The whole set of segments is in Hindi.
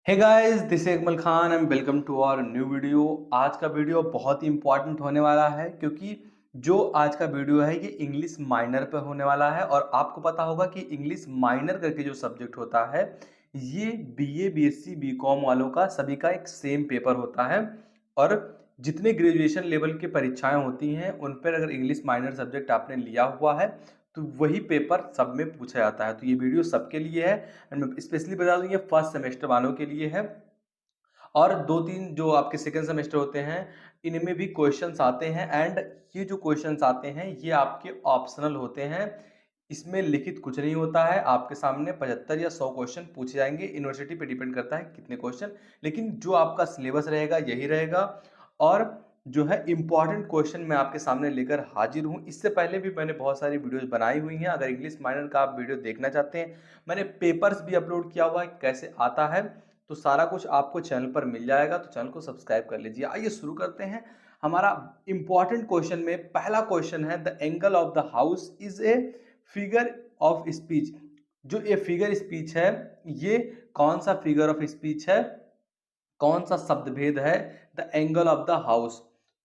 Hey guys, this is Akmal Khan and welcome to our new video. आज का वीडियो बहुत ही इंपॉर्टेंट होने वाला है क्योंकि जो आज का वीडियो है ये इंग्लिश माइनर पे होने वाला है। और आपको पता होगा कि इंग्लिश माइनर करके जो सब्जेक्ट होता है ये बीए बीएससी बीकॉम वालों का सभी का एक सेम पेपर होता है। और जितने ग्रेजुएशन लेवल की परीक्षाएं होती हैं उन पर अगर इंग्लिश माइनर सब्जेक्ट आपने लिया हुआ है तो वही पेपर सब में पूछा जाता है। तो ये वीडियो सबके लिए है एंड मैं स्पेशली बता दूं ये फर्स्ट सेमेस्टर वालों के लिए है। और 2-3 जो आपके सेकंड सेमेस्टर होते हैं इनमें भी क्वेश्चंस आते हैं एंड ये जो क्वेश्चंस आते हैं ये आपके ऑप्शनल होते हैं। इसमें लिखित कुछ नहीं होता है, आपके सामने 75 या 100 क्वेश्चन पूछे जाएंगे। यूनिवर्सिटी पे डिपेंड करता है कितने क्वेश्चन, लेकिन जो आपका सिलेबस रहेगा यही रहेगा। और जो है इंपॉर्टेंट क्वेश्चन मैं आपके सामने लेकर हाजिर हूँ। इससे पहले भी मैंने बहुत सारी वीडियोस बनाई हुई हैं, अगर इंग्लिश माइनर का आप वीडियो देखना चाहते हैं मैंने पेपर्स भी अपलोड किया हुआ है कैसे आता है, तो सारा कुछ आपको चैनल पर मिल जाएगा। तो चैनल को सब्सक्राइब कर लीजिए। आइए शुरू करते हैं। हमारा इंपॉर्टेंट क्वेश्चन में पहला क्वेश्चन है the angle of the house is a figure of speech. जो ये फिगर स्पीच है ये कौन सा फिगर ऑफ स्पीच है, कौन सा शब्द भेद है। The angle of the house,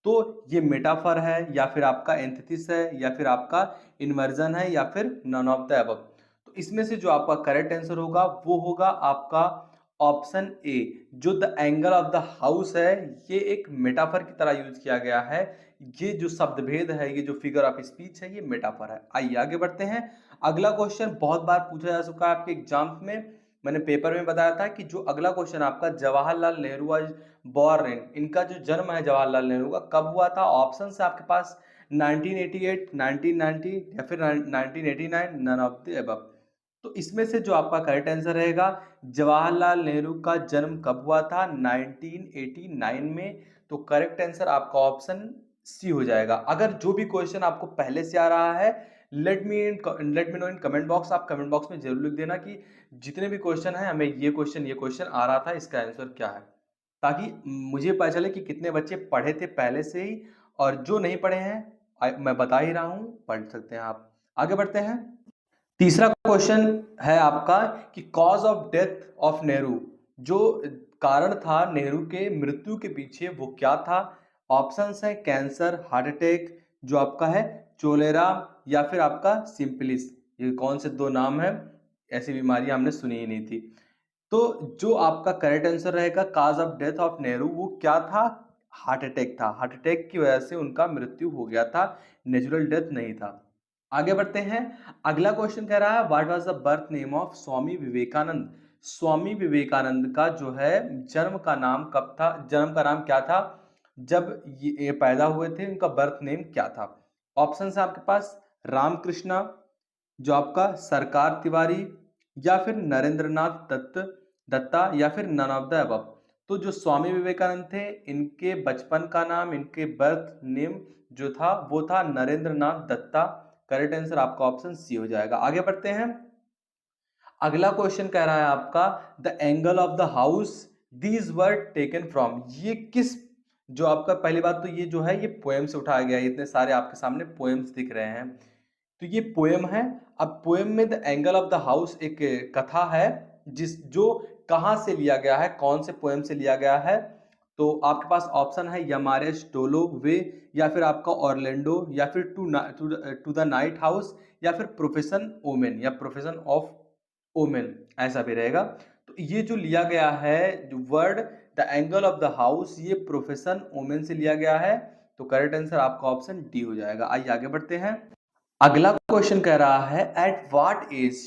तो ये मेटाफर है या फिर आपका एंथिसिस है या फिर आपका इन्वर्जन है या फिर नन ऑफ द अबव। तो इसमें से जो आपका करेक्ट आंसर होगा वो होगा आपका ऑप्शन ए। जो the angle of the house है ये एक मेटाफर की तरह यूज किया गया है। ये जो शब्द भेद है, ये जो फिगर ऑफ स्पीच है ये मेटाफर है। आइए आगे बढ़ते हैं। अगला क्वेश्चन बहुत बार पूछा जा चुका है आपके एग्जाम्स में। मैंने पेपर में बताया था कि जो अगला क्वेश्चन आपका जवाहरलाल नेहरू वाज बॉर्न इन, इनका जो जन्म है जवाहरलाल नेहरू का कब हुआ था। ऑप्शन है आपके पास 1988, 1990 या फिर 1989, नन ऑफ द अबव। तो इसमें से जो आपका करेक्ट आंसर रहेगा जवाहरलाल नेहरू का जन्म कब हुआ था 1989 में। तो करेक्ट आंसर आपका ऑप्शन सी हो जाएगा। अगर जो भी क्वेश्चन आपको पहले से आ रहा है let me know in comment box. आप कमेंट बॉक्स में जरूर लिख देना कि जितने भी क्वेश्चन है हमें ये क्वेश्चन आ रहा था, इसका आंसर क्या है, ताकि मुझे पता चले कि कितने बच्चे पढ़े थे पहले से ही। और जो नहीं पढ़े हैं मैं बता ही रहा हूं, पढ़ सकते हैं आप। आगे बढ़ते हैं। तीसरा क्वेश्चन है आपका कि cause of death of Nehru, जो कारण था नेहरू के मृत्यु के पीछे वो क्या था। ऑप्शंस है कैंसर, हार्ट अटैक, जो आपका है चोलेरा या फिर आपका सिम्पलिस। ये कौन से दो नाम है, ऐसी बीमारियां हमने सुनी ही नहीं थी। तो जो आपका करेक्ट आंसर रहेगा cause of death of Nehru वो क्या था, हार्ट अटैक था। हार्ट अटैक की वजह से उनका मृत्यु हो गया था, नेचुरल डेथ नहीं था। आगे बढ़ते हैं। अगला क्वेश्चन कह रहा है what was the birth name of Swami Vivekananda. Swami Vivekananda का जो है जन्म का नाम कब था, जन्म का नाम क्या था जब ये पैदा हुए थे, उनका बर्थ नेम क्या था। ऑप्शन है आपके पास रामकृष्णा, जो आपका सरकार तिवारी, या फिर नरेंद्रनाथ दत्ता या फिर नन ऑफ द अबव। तो जो स्वामी विवेकानंद थे इनके बचपन का नाम, इनके बर्थ नेम जो था वो था नरेंद्रनाथ दत्ता। करेक्ट आंसर आपका ऑप्शन सी हो जाएगा। आगे बढ़ते हैं। अगला क्वेश्चन कह रहा है आपका the angle of the house these were taken from. ये किस, जो आपका पहली बात तो ये जो है ये पोएम से उठाया गया है। इतने सारे आपके सामने पोएम्स दिख रहे हैं, तो ये पोएम है। अब पोएम में the angle of the house एक कथा है जिस जो कहाँ से लिया गया है, कौन से पोएम से लिया गया है। तो आपके पास ऑप्शन है यमारेस टोलो वे या फिर आपका ऑर्लैंडो या फिर टू द नाइट हाउस या फिर प्रोफेशन ओमेन या प्रोफेशन ऑफ ओमेन, ऐसा भी रहेगा। तो ये जो लिया गया है जो word the angle of the house ये प्रोफेशन ओमेन से लिया गया है। तो करेक्ट आंसर आपका ऑप्शन डी हो जाएगा। आइए आगे बढ़ते हैं। अगला क्वेश्चन कह रहा है एट व्हाट एज,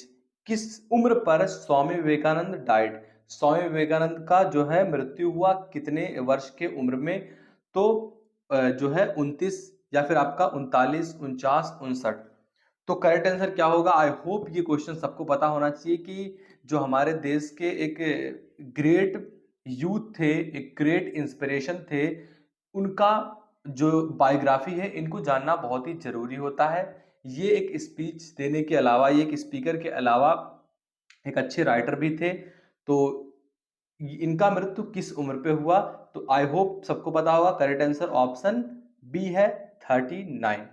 किस उम्र पर स्वामी विवेकानंद डाइड। स्वामी विवेकानंद का जो है मृत्यु हुआ कितने वर्ष के उम्र में। तो जो है 29 या फिर आपका 39, 49, 59। तो करेक्ट आंसर क्या होगा। आई होप ये क्वेश्चन सबको पता होना चाहिए कि जो हमारे देश के एक ग्रेट यूथ थे, एक ग्रेट इंस्पिरेशन थे, उनका जो बायोग्राफी है इनको जानना बहुत ही जरूरी होता है। ये एक स्पीच देने के अलावा, ये एक स्पीकर के अलावा एक अच्छे राइटर भी थे। तो इनका मृत्यु किस उम्र पे हुआ, तो आई होप सबको पता होगा। करेक्ट आंसर ऑप्शन बी है 39।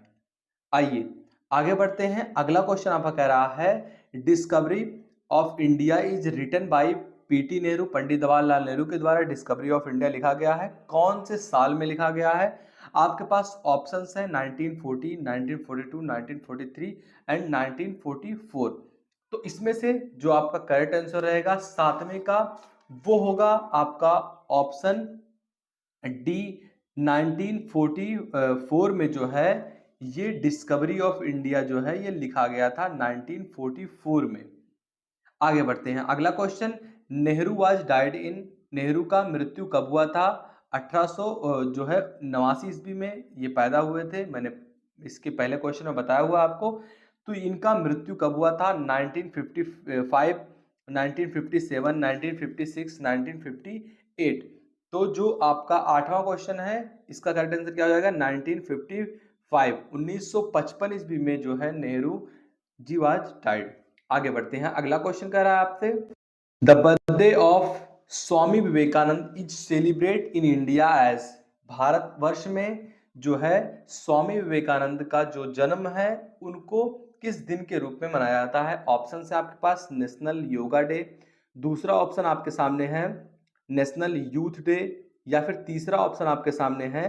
आइए आगे बढ़ते हैं। अगला क्वेश्चन आपका कह रहा है discovery of India is written by PT Nehru, Pandit Jawaharlal Nehru के द्वारा डिस्कवरी ऑफ इंडिया लिखा गया है? कौन से साल में लिखा गया है? आपके पास ऑप्शंस हैं 1940, 1942, 1943 एंड 1944। तो इसमें से जो आपका करेक्ट आंसर रहेगा सातवें का, वो होगा आपका ऑप्शन डी। 1944 में जो है ये डिस्कवरी ऑफ इंडिया जो है ये लिखा गया था 1944 में। आगे बढ़ते हैं, अगला क्वेश्चन, नेहरू वाज डाइड इन, नेहरू का मृत्यु कब हुआ था? 1800 जो है 89 ईस्वी में ये पैदा हुए थे, मैंने इसके पहले क्वेश्चन में बताया हुआ आपको। तो इनका मृत्यु कब हुआ था? 1955, 1957, 1956, 1958। तो जो आपका आठवां क्वेश्चन है इसका करेक्ट आंसर क्या हो जाएगा? 1955, 1955 ईस्वी में जो है नेहरू जी वाज डाइड। आगे बढ़ते हैं, अगला क्वेश्चन कह रहा है आपसे, the birthday of Swami Vivekananda is celebrate in India as, Bharatvarsh में जो है स्वामी विवेकानंद का जो जन्म है उनको किस दिन के रूप में मनाया जाता है? ऑप्शन है आपके पास नेशनल योगा डे, दूसरा ऑप्शन आपके सामने है नेशनल यूथ डे, या फिर तीसरा ऑप्शन आपके सामने है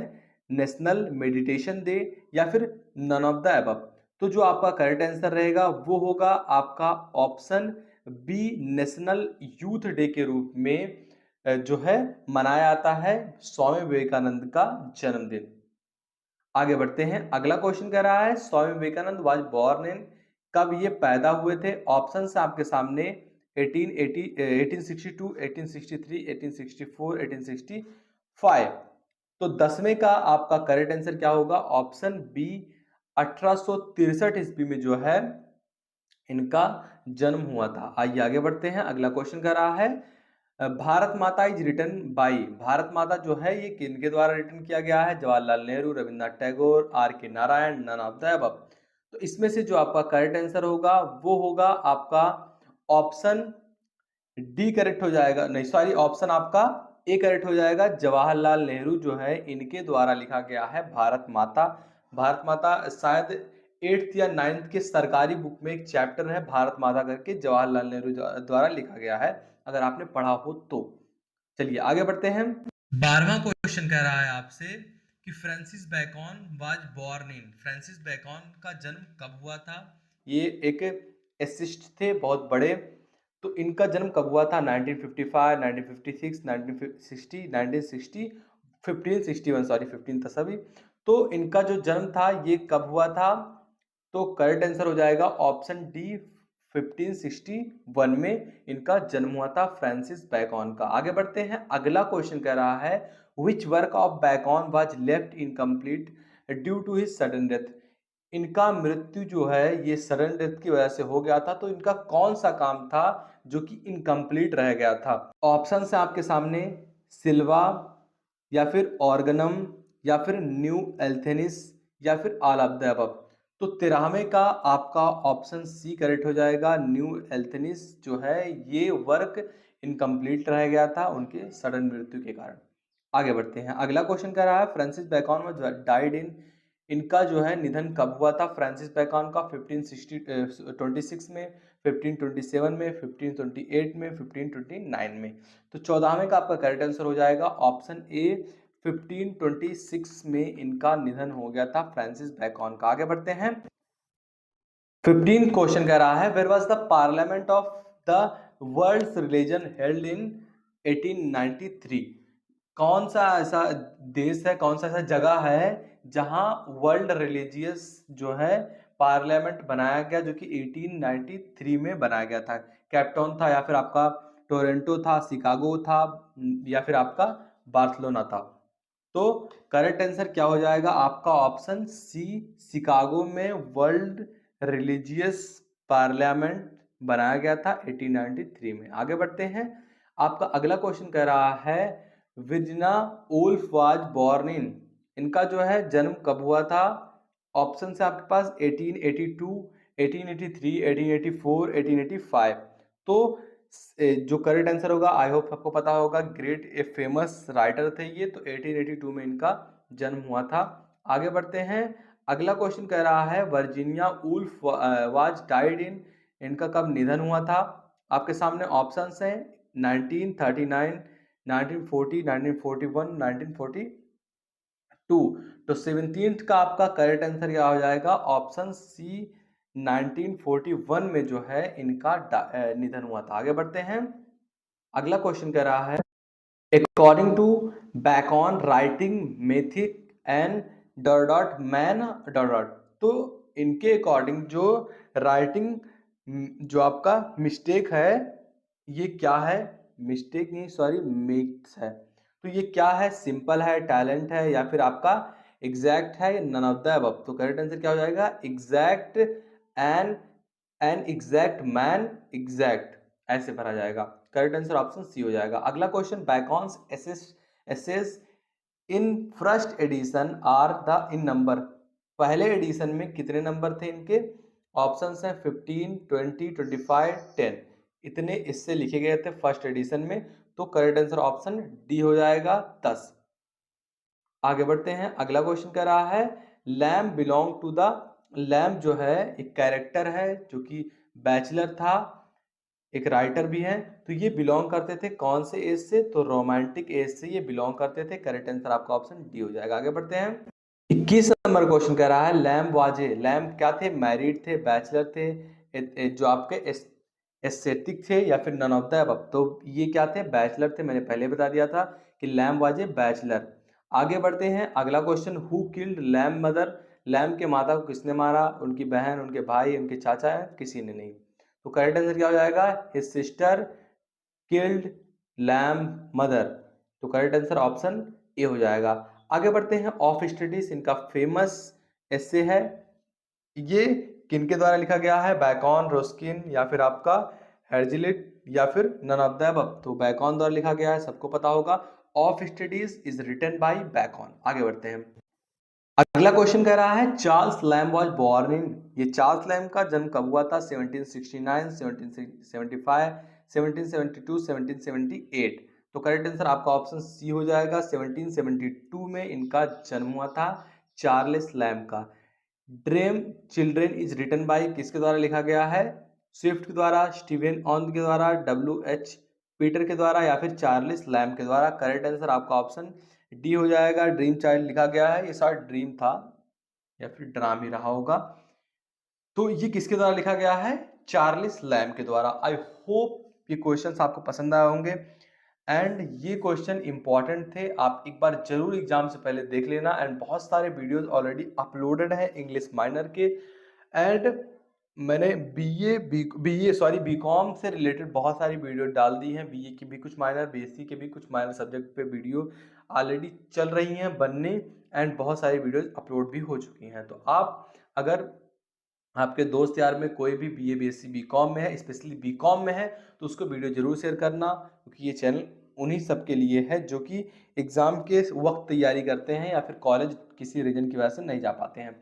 नेशनल मेडिटेशन डे, या फिर नन ऑफ द अबव। तो जो आपका करेक्ट आंसर रहेगा वो होगा आपका option B, national youth day के रूप में जो है मनाया जाता है स्वामी विवेकानंद का जन्मदिन। आगे बढ़ते हैं, अगला क्वेश्चन कह रहा है स्वामी विवेकानंद वाज बॉर्न इन, कब ये पैदा हुए थे? ऑप्शन है आपके सामने 1880, 1862, 1863, 1864, 1865। तो 10वें का आपका करेक्ट आंसर क्या होगा? ऑप्शन बी, 1863 ईस्वी में जो है इनका जन्म हुआ था। आइए आगे बढ़ते हैं, अगला क्वेश्चन कर रहा है भारत माता इज रिटन बाई, भारत माता जो है ये किनके द्वारा रिटन किया गया है? Jawaharlal Nehru, Rabindranath Tagore, R K Narayan, none of the above. तो इसमें से जो आपका करेक्ट आंसर होगा वो होगा आपका ऑप्शन डी करेक्ट हो जाएगा, नहीं सॉरी, ऑप्शन आपका ए करेक्ट हो जाएगा। जवाहरलाल नेहरू जो है इनके द्वारा लिखा गया है भारत माता। भारत माता शायद 8th या 9th के सरकारी बुक में एक चैप्टर है भारत माता करके, जवाहरलाल नेहरू द्वारा लिखा गया है, अगर आपने पढ़ा हो तो। चलिए आगे बढ़ते हैं, 12वां क्वेश्चन कह रहा है आपसे कि Francis Bacon was born in, Francis Bacon का जन्म कब हुआ था? ये एक एथिस्ट थे बहुत बड़े, तो इनका जन्म कब हुआ था? 1955, 1956, 1960, 1960, 1561, सॉरी 15 था सभी। तो इनका जो जन्म था ये कब हुआ था? तो करेक्ट आंसर हो जाएगा ऑप्शन डी, 1561 में इनका जन्म हुआ था फ्रांसिस बेकन का। आगे बढ़ते हैं, अगला क्वेश्चन कह रहा है which work of Bacon was left incomplete due to his sudden death, इनका मृत्यु जो है ये सडन डेथ की वजह से हो गया था, तो इनका कौन सा काम था जो कि इनकम्प्लीट रह गया था? ऑप्शन है आपके सामने सिल्वा, या फिर ऑर्गनम, या फिर न्यू एल्थेनिस, या फिर ऑल ऑफ द अबव। तो 13वें का आपका ऑप्शन सी करेक्ट हो जाएगा, न्यू एल्थेनिस जो है ये वर्क इनकम्प्लीट रह गया था उनके सडन मृत्यु के कारण। आगे बढ़ते हैं, अगला क्वेश्चन कह रहा है Francis Bacon was died in, इनका जो है निधन कब हुआ था? फ्रांसिस बेकन का 1526 में, 1527 में, 1528 में, 1529 में। तो 14वें का आपका करेक्ट आंसर हो जाएगा ऑप्शन ए, 1526 में इनका निधन हो गया था फ्रांसिस बेकन का। आगे बढ़ते हैं, 15 क्वेश्चन कह रहा है where was the parliament of the world's religion held in 1893, कौन सा ऐसा देश है, कौन सा ऐसा जगह है जहां वर्ल्ड रिलीजियस जो है पार्लियामेंट बनाया गया, जो कि 1893 में बनाया गया था? कैपटाउन था, या फिर आपका टोरंटो था, शिकागो था, या फिर आपका बार्सिलोना था? तो करेक्ट आंसर क्या हो जाएगा आपका? ऑप्शन सी, शिकागो में वर्ल्ड रिलीजियस पार्लियामेंट बनाया गया था 1893 में। आगे बढ़ते हैं, आपका अगला क्वेश्चन कह रहा है विर्जिनिया वुल्फ वाज बॉर्न इन, इनका जो है जन्म कब हुआ था? ऑप्शन है आपके पास 1882, 1883, 1884, 1885। तो जो करेक्ट आंसर होगा, आई होप आपको पता होगा, ग्रेट ए फेमस राइटर थे ये, तो 1882 में इनका जन्म हुआ था। आगे बढ़ते हैं, अगला क्वेश्चन कह रहा है Virginia Woolf was died in, इनका कब निधन हुआ था? आपके सामने ऑप्शंस हैं 1939, 1940, 1941, 1942। तो 17th का आपका करेक्ट आंसर क्या हो जाएगा? ऑप्शन सी 1941 में जो है इनका निधन हुआ था। आगे बढ़ते हैं, अगला क्वेश्चन कह रहा है अकॉर्डिंग टू बैकॉन राइटिंग मेथिक and dot dot man dot dot. तो इनके अकॉर्डिंग जो राइटिंग जो आपका मिस्टेक है ये क्या है? मिस्टेक नहीं, सॉरी, मिक्स है। तो ये क्या है? सिंपल है, टैलेंट है, या फिर आपका एग्जैक्ट है, नन ऑफ द अबव। तो करेक्ट आंसर क्या हो जाएगा? Exact and an exact man exact, ऐसे भरा जाएगा। करेक्ट आंसर ऑप्शन सी हो जाएगा। अगला question, Bacon's essays in first edition are the in number. पहले एडिशन में कितने नंबर थे इनके? ऑप्शंस हैं 15, 20, 25, 10। इतने इससे लिखे गए थे फर्स्ट एडिशन में। तो करेक्ट आंसर ऑप्शन डी हो जाएगा 10। आगे बढ़ते हैं, अगला क्वेश्चन कह रहा है Lamb belong to the. Lamb जो है एक कैरेक्टर है जो कि बैचलर था, एक राइटर भी है। तो ये बिलोंग करते थे कौन से एज से? तो रोमांटिक एज से ये बिलोंग करते थे। करेक्ट आंसर आपका ऑप्शन डी हो जाएगा। आगे बढ़ते हैं, 21 नंबर क्वेश्चन कह रहा है लैम्ब वाजे। लैम्ब क्या थे? मैरिड थे, बैचलर थे, जो आपके एस्थेटिक थे, या फिर नन ऑफ द अबव। तो ये क्या थे? बैचलर थे। मैंने पहले बता दिया था कि लैम्ब वाजे बैचलर। आगे बढ़ते हैं, अगला question, who killed lamb mother. Lamb के माता को किसने मारा? उनकी बहन, उनके भाई, उनके चाचा है, किसी ने नहीं। तो करेक्ट आंसर क्या हो जाएगा? His sister killed lamb mother. तो करेक्ट आंसर ऑप्शन ए हो जाएगा। आगे बढ़ते हैं, ऑफ स्टडीज इनका फेमस एसे है। ये किनके द्वारा लिखा गया है? बैकॉन, रोस्किन, या फिर आपका हेर्जिलिट, या फिर नन ऑफ द अबव। तो बैकॉन द्वारा लिखा गया है, सबको पता होगा। Of studies is written by Bacon. आगे बढ़ते हैं, अगला क्वेश्चन कह रहा है Charles Lamb was born in. ये चार्ल्स लैम्ब का जन्म कब हुआ था? 1769, 1775, 1772, 1778। तो करेक्ट आंसर आपका ऑप्शन सी हो जाएगा। 1772 में इनका जन्म हुआ था चार्ल्स लैम्ब का। Dream children is written by किसके द्वारा लिखा गया है? स्विफ्ट के द्वारा, स्टीवन ऑन के द्वारा, W.H. पीटर के द्वारा, या फिर चार्ल्स लैम्ब के द्वारा। करेक्ट आंसर आपका ऑप्शन डी हो जाएगा। ड्रीम चाइल्ड लिखा गया है, ये शायद ड्रीम था या फिर ड्राम ही रहा होगा। तो ये किसके द्वारा लिखा गया है? चार्ल्स लैम्ब के द्वारा। आई होप ये क्वेश्चंस आपको पसंद आए होंगे एंड ये क्वेश्चन इंपॉर्टेंट थे। आप एक बार जरूर एग्जाम से पहले देख लेना। एंड बहुत सारे वीडियोस ऑलरेडी अपलोडेड हैं इंग्लिश माइनर के। एंड मैंने बीकॉम से रिलेटेड बहुत सारी वीडियो डाल दी हैं। बीए की भी कुछ माइनर, बीएससी के भी कुछ माइनर सब्जेक्ट पे वीडियो ऑलरेडी चल रही हैं बनने, एंड बहुत सारी वीडियोस अपलोड भी हो चुकी हैं। तो आप अगर आपके दोस्त यार में कोई भी बीए, बीएससी, बीकॉम में है, स्पेशली बीकॉम में है, तो उसको वीडियो जरूर शेयर करना, क्योंकि ये चैनल उन्हीं सब के लिए है जो कि एग्जाम के वक्त तैयारी करते हैं या फिर कॉलेज किसी रीजन की वजह से नहीं जा पाते हैं।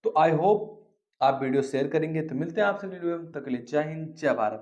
तो आई होप आप वीडियो शेयर करेंगे। तो मिलते हैं आपसे वीडियो में, तब तक के लिए जय हिंद, जय भारत।